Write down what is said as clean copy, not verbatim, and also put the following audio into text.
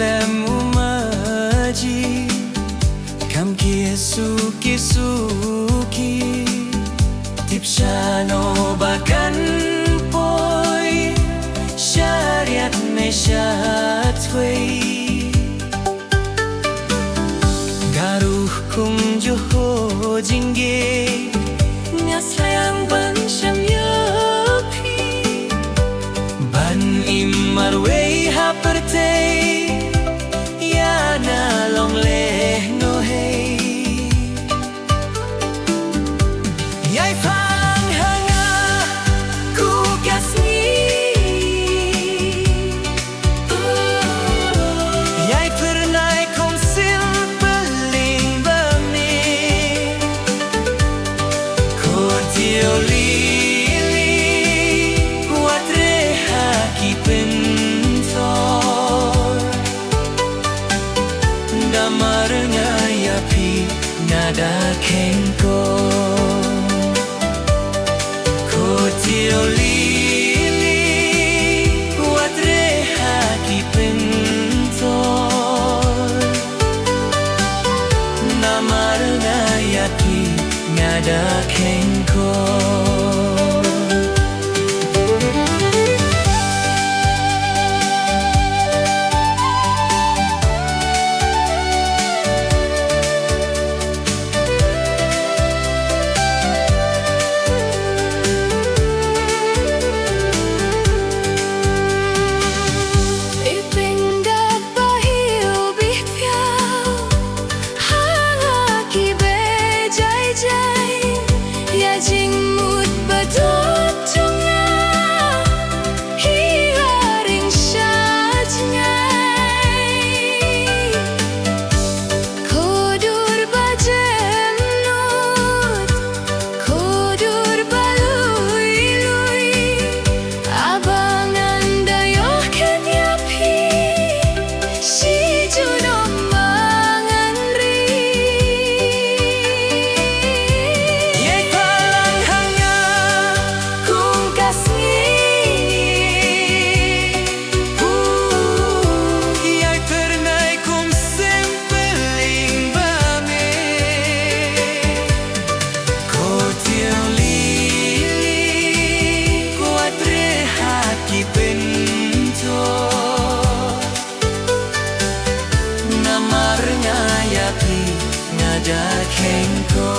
khlem umaji kam suki tipshano bagan poi syariat me syatwei garuh kung joho jingieid nyaslayang ban syam yapi ban imarwei hapertei yana long leh no hei yai phang hanga ku kasni yai pernai kom sil beling bami ko Tiew lili watre haki pintor damarnya yapi nada kengko Tiew lili watre haki pintor namarna yapi ngada kengko namarnya yapi ngada kengko